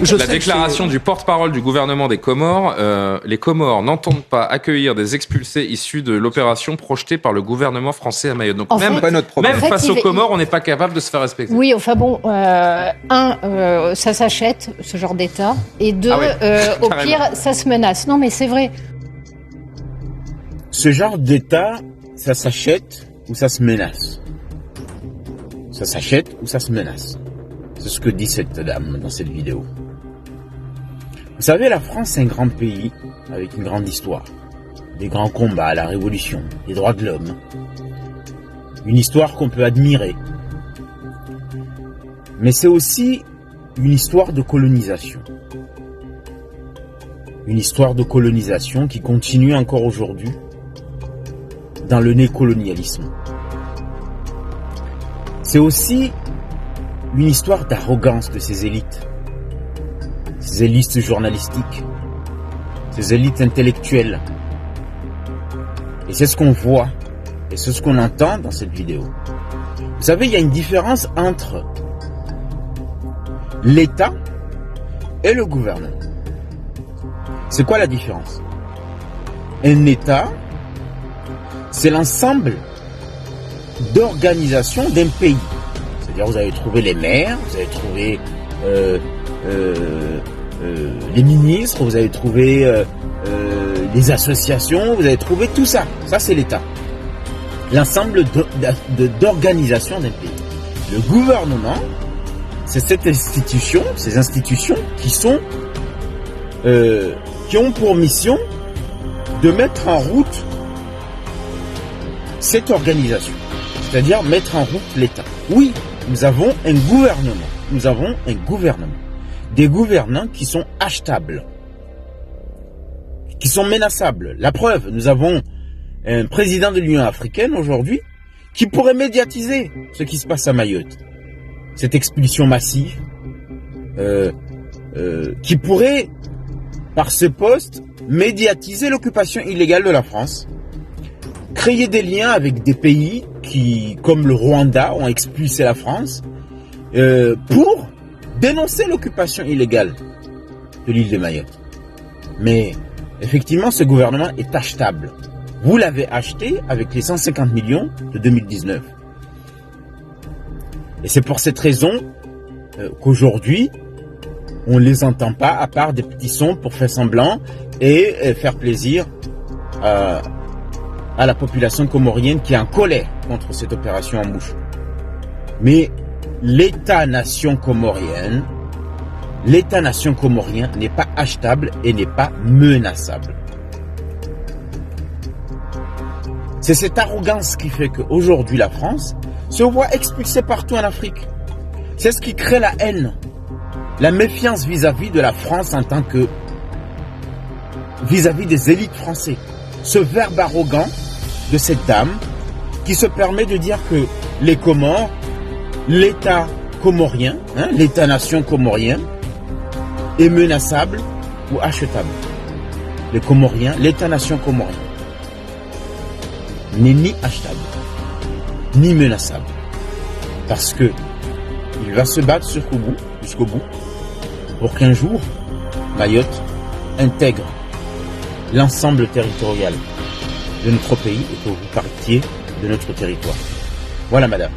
La déclaration du porte-parole du gouvernement des Comores, les Comores n'entendent pas accueillir des expulsés issus de l'opération projetée par le gouvernement français à Mayotte. Donc même face aux Comores, on n'est pas capable de se faire respecter. Oui, enfin bon, ça s'achète, ce genre d'État, et deux, au pire, ça se menace. Non, mais c'est vrai. Ce genre d'État, ça s'achète ou ça se menace. Ça s'achète ou ça se menace. C'est ce que dit cette dame dans cette vidéo. Vous savez, la France, c'est un grand pays avec une grande histoire. Des grands combats, la Révolution, les droits de l'homme. Une histoire qu'on peut admirer. Mais c'est aussi une histoire de colonisation. Une histoire de colonisation qui continue encore aujourd'hui dans le néocolonialisme. C'est aussi une histoire d'arrogance de ces élites journalistiques, ces élites intellectuelles. Et c'est ce qu'on voit, et c'est ce qu'on entend dans cette vidéo. Vous savez, il y a une différence entre l'État et le gouvernement. C'est quoi la différence? Un État, c'est l'ensemble d'organisations d'un pays. C'est-à-dire, vous avez trouvé les maires, vous avez trouvé les ministres, vous avez trouvé les associations, vous avez trouvé tout ça. Ça, c'est l'État. L'ensemble d'organisations d'un pays. Le gouvernement, c'est cette institution, ces institutions qui ont pour mission de mettre en route cette organisation. C'est-à-dire mettre en route l'État. Oui, nous avons un gouvernement. Nous avons un gouvernement. Des gouvernants qui sont achetables. Qui sont menaçables. La preuve, nous avons un président de l'Union africaine aujourd'hui qui pourrait médiatiser ce qui se passe à Mayotte. Cette expulsion massive. Qui pourrait, par ce poste, médiatiser l'occupation illégale de la France. Créer des liens avec des pays qui, comme le Rwanda, ont expulsé la France pour dénoncer l'occupation illégale de l'île de Mayotte. Mais effectivement, ce gouvernement est achetable. Vous l'avez acheté avec les 150 millions de 2019. Et c'est pour cette raison qu'aujourd'hui, on ne les entend pas, à part des petits sons pour faire semblant et faire plaisir à la population comorienne qui est en colère contre cette opération en bouche. Mais l'État-nation comorien n'est pas achetable et n'est pas menaçable. C'est cette arrogance qui fait qu'aujourd'hui la France se voit expulsée partout en Afrique. C'est ce qui crée la haine, la méfiance vis-à-vis de la France en tant que vis-à-vis des élites françaises. Ce verbe arrogant de cette dame qui se permet de dire que les Comores, l'État comorien, l'État-nation comorien, est menaçable ou achetable. Les Comoriens, l'État-nation comorien n'est ni achetable, ni menaçable. Parce que il va se battre jusqu'au bout, pour qu'un jour, Mayotte intègre l'ensemble territorial de notre pays et que vous partiez de notre territoire. Voilà, madame.